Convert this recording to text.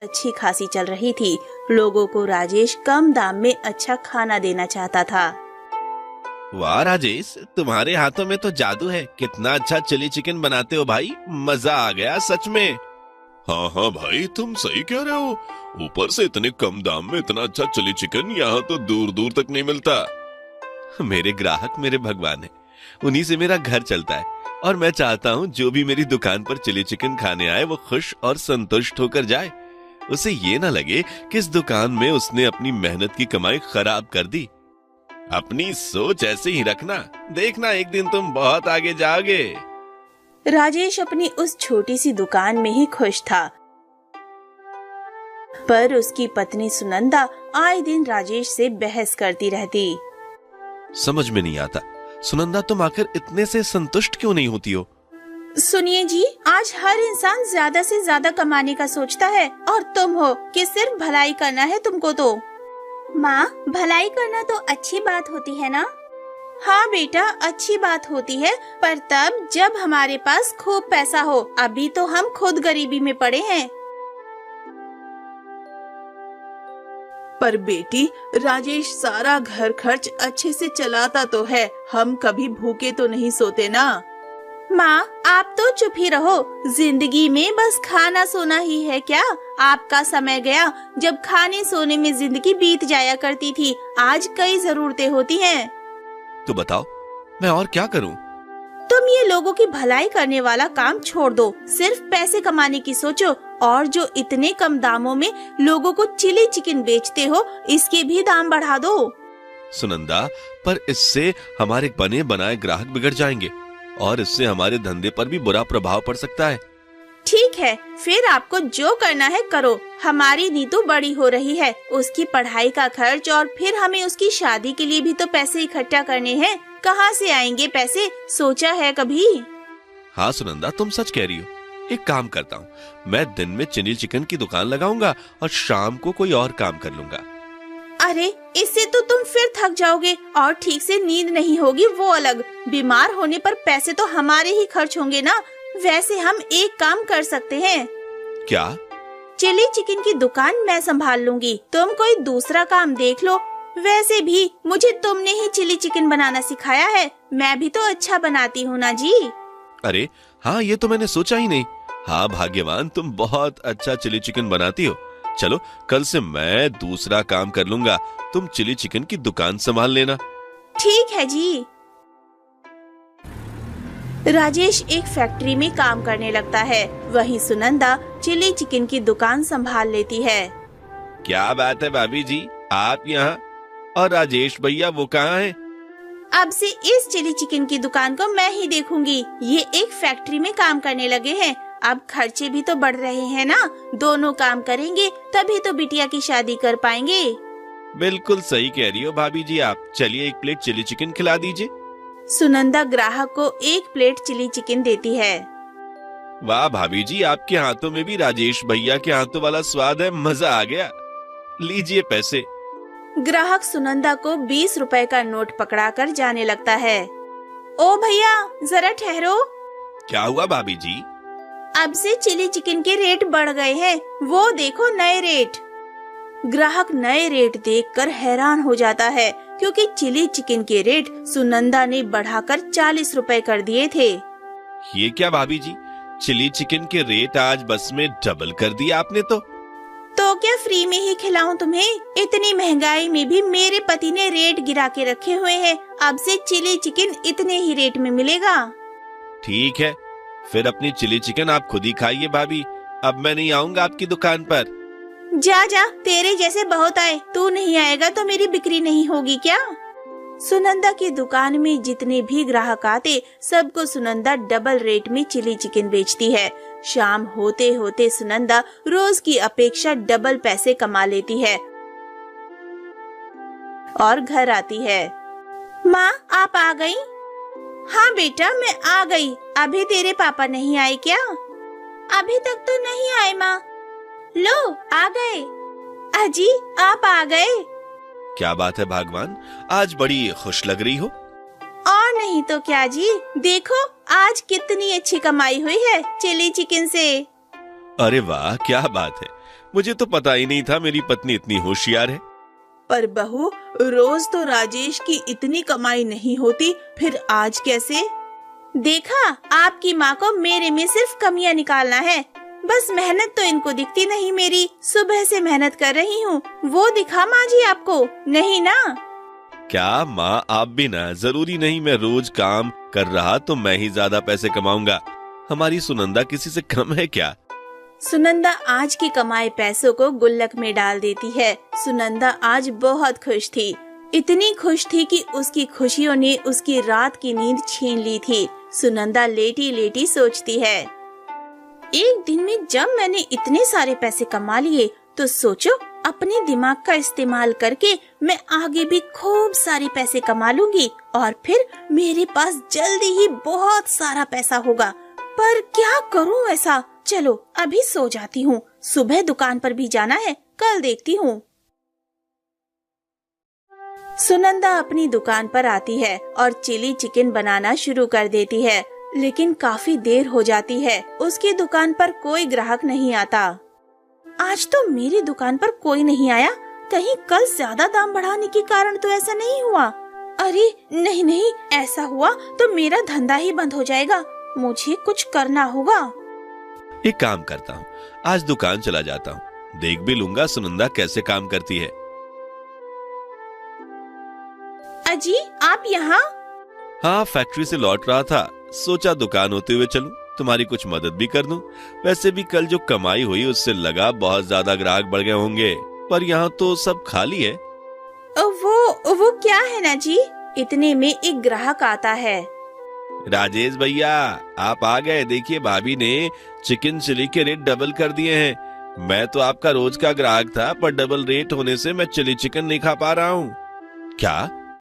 अच्छी खासी चल रही थी। लोगों को राजेश कम दाम में अच्छा खाना देना चाहता था। वाह राजेश, तुम्हारे हाथों में तो जादू है। कितना अच्छा चिली चिकन बनाते हो भाई, मजा आ गया सच में। हाँ हाँ भाई, तुम सही कह रहे हो। ऊपर से इतने कम दाम में इतना अच्छा चिली चिकन यहाँ तो दूर दूर तक नहीं मिलता। मेरे ग्राहक मेरे भगवान है, उन्हीं से मेरा घर चलता है। और मैं चाहता हूँ जो भी मेरी दुकान पर चिली चिकन खाने आए वो खुश और संतुष्ट होकर जाए। उसे ये ना लगे कि इस दुकान में उसने अपनी मेहनत की कमाई खराब कर दी। अपनी सोच ऐसे ही रखना, देखना एक दिन तुम बहुत आगे जाओगे। राजेश अपनी उस छोटी सी दुकान में ही खुश था, पर उसकी पत्नी सुनंदा आए दिन राजेश से बहस करती रहती। समझ में नहीं आता, सुनंदा तुम आखिर इतने से संतुष्ट क्यों नहीं होती हो? सुनिए जी, आज हर इंसान ज्यादा से ज्यादा कमाने का सोचता है, और तुम हो कि सिर्फ भलाई करना है तुमको। तो माँ, भलाई करना तो अच्छी बात होती है ना? हाँ बेटा, अच्छी बात होती है, पर तब जब हमारे पास खूब पैसा हो। अभी तो हम खुद गरीबी में पड़े हैं। पर बेटी, राजेश सारा घर खर्च अच्छे से चलाता तो है, हम कभी भूखे तो नहीं सोते ना। माँ, आप तो चुप ही रहो। जिंदगी में बस खाना सोना ही है क्या? आपका समय गया जब खाने सोने में जिंदगी बीत जाया करती थी। आज कई जरूरतें होती हैं। तो बताओ, मैं और क्या करूं? तुम ये लोगों की भलाई करने वाला काम छोड़ दो, सिर्फ पैसे कमाने की सोचो। और जो इतने कम दामों में लोगों को चिली चिकन बेचते हो, इसके भी दाम बढ़ा दो। सुनंदा, पर इससे हमारे बने बनाए ग्राहक बिगड़ जाएंगे और इससे हमारे धंधे पर भी बुरा प्रभाव पड़ सकता है। ठीक है, फिर आपको जो करना है करो। हमारी नीतू बड़ी हो रही है, उसकी पढ़ाई का खर्च और फिर हमें उसकी शादी के लिए भी तो पैसे इकट्ठा करने हैं। कहाँ से आएंगे पैसे, सोचा है कभी? हाँ सुनंदा, तुम सच कह रही हो। एक काम करता हूँ, मैं दिन में चिली चिकन की दुकान लगाऊंगा और शाम को कोई और काम कर लूंगा। अरे, इससे तो तुम फिर थक जाओगे और ठीक से नींद नहीं होगी, वो अलग। बीमार होने पर पैसे तो हमारे ही खर्च होंगे ना। वैसे हम एक काम कर सकते हैं। क्या? चिली चिकन की दुकान मैं संभाल लूंगी, तुम कोई दूसरा काम देख लो। वैसे भी मुझे तुमने ही चिली चिकन बनाना सिखाया है, मैं भी तो अच्छा बनाती हूँ ना जी। अरे हाँ, ये तो मैंने सोचा ही नहीं। हाँ भाग्यवान, तुम बहुत अच्छा चिली चिकन बनाती हो। चलो, कल से मैं दूसरा काम कर लूंगा, तुम चिली चिकन की दुकान संभाल लेना। ठीक है जी। राजेश एक फैक्ट्री में काम करने लगता है, वहीं सुनंदा चिली चिकन की दुकान संभाल लेती है। क्या बात है भाभी जी, आप यहाँ, और राजेश भैया वो कहाँ हैं? अब से इस चिली चिकन की दुकान को मैं ही देखूंगी। ये एक फैक्ट्री में काम करने लगे हैं, अब खर्चे भी तो बढ़ रहे हैं ना। दोनों काम करेंगे तभी तो बिटिया की शादी कर पाएंगे। बिल्कुल सही कह रही हो भाभी जी आप। चलिए एक प्लेट चिली चिकन खिला दीजिए। सुनंदा ग्राहक को एक प्लेट चिली चिकन देती है। वाह भाभी जी, आपके हाथों में भी राजेश भैया के हाथों वाला स्वाद है, मजा आ गया। लीजिए पैसे। ग्राहक सुनंदा को 20 रुपए का नोट पकड़ाकर जाने लगता है। ओ भैया, जरा ठहरो। क्या हुआ भाभी जी? अब से चिली चिकन के रेट बढ़ गए हैं, वो देखो नए रेट। ग्राहक नए रेट देखकर हैरान हो जाता है, क्योंकि चिली चिकन के रेट सुनंदा ने बढ़ाकर 40 रुपए कर दिए थे। ये क्या भाभी जी, चिली चिकन के रेट आज बस में डबल कर दिया आपने तो क्या फ्री में ही खिलाऊं तुम्हें? इतनी महंगाई में भी मेरे पति ने रेट गिरा के रखे हुए हैं। अब से चिली चिकन इतने ही रेट में मिलेगा। ठीक है, फिर अपनी चिली चिकन आप खुद ही खाइए भाभी, अब मैं नहीं आऊंगा आपकी दुकान पर। जा जा, तेरे जैसे बहुत आए, तू नहीं आएगा तो मेरी बिक्री नहीं होगी क्या? सुनंदा की दुकान में जितने भी ग्राहक आते, सबको सुनंदा डबल रेट में चिली चिकन बेचती है। शाम होते होते सुनंदा रोज की अपेक्षा डबल पैसे कमा लेती है और घर आती है। माँ, आप आ गई? हाँ बेटा, मैं आ गई। अभी तेरे पापा नहीं आए क्या? अभी तक तो नहीं आए माँ। लो, आ गए। अजी, आप आ गए। क्या बात है भगवान, आज बड़ी खुश लग रही हो। और नहीं तो क्या जी, देखो आज कितनी अच्छी कमाई हुई है चिली चिकन से। अरे वाह, क्या बात है। मुझे तो पता ही नहीं था मेरी पत्नी इतनी होशियार है। पर बहू, रोज तो राजेश की इतनी कमाई नहीं होती, फिर आज कैसे? देखा, आपकी माँ को मेरे में सिर्फ कमियाँ निकालना है। बस मेहनत तो इनको दिखती नहीं मेरी। सुबह से मेहनत कर रही हूँ, वो दिखा माँ जी आपको? नहीं ना। क्या माँ, आप भी ना। जरूरी नहीं मैं रोज काम कर रहा तो मैं ही ज्यादा पैसे कमाऊंगा। हमारी सुनंदा किसी से कम है क्या? सुनंदा आज के कमाए पैसों को गुल्लक में डाल देती है। सुनंदा आज बहुत खुश थी, इतनी खुश थी कि उसकी खुशियों ने उसकी रात की नींद छीन ली थी। सुनंदा लेटी लेटी सोचती है, एक दिन में जब मैंने इतने सारे पैसे कमा लिए तो सोचो, अपने दिमाग का इस्तेमाल करके मैं आगे भी खूब सारे पैसे कमा लूंगी और फिर मेरे पास जल्दी ही बहुत सारा पैसा होगा। पर क्या करूं ऐसा? चलो अभी सो जाती हूँ, सुबह दुकान पर भी जाना है, कल देखती हूँ। सुनंदा अपनी दुकान पर आती है और चिली चिकन बनाना शुरू कर देती है, लेकिन काफी देर हो जाती है। उसकी दुकान पर कोई ग्राहक नहीं आता। आज तो मेरी दुकान पर कोई नहीं आया, कहीं कल ज्यादा दाम बढ़ाने के कारण तो ऐसा नहीं हुआ? अरे नहीं नहीं, ऐसा हुआ तो मेरा धंधा ही बंद हो जाएगा। मुझे कुछ करना होगा। एक काम करता हूँ, आज दुकान चला जाता हूँ, देख भी लूंगा सुनंदा कैसे काम करती है। अजी, आप यहाँ? हाँ, फैक्ट्री से लौट रहा था, सोचा दुकान होते हुए चलूं, तुम्हारी कुछ मदद भी कर दूं। वैसे भी कल जो कमाई हुई उससे लगा बहुत ज्यादा ग्राहक बढ़ गए होंगे, पर यहाँ तो सब खाली है। वो क्या है ना जी? इतने में एक ग्राहक आता है। राजेश भैया, आप आ गए। देखिए, भाभी ने चिकन चिली के रेट डबल कर दिए हैं। मैं तो आपका रोज का ग्राहक था, पर डबल रेट होने से मैं चिली चिकन नहीं खा पा रहा हूँ। क्या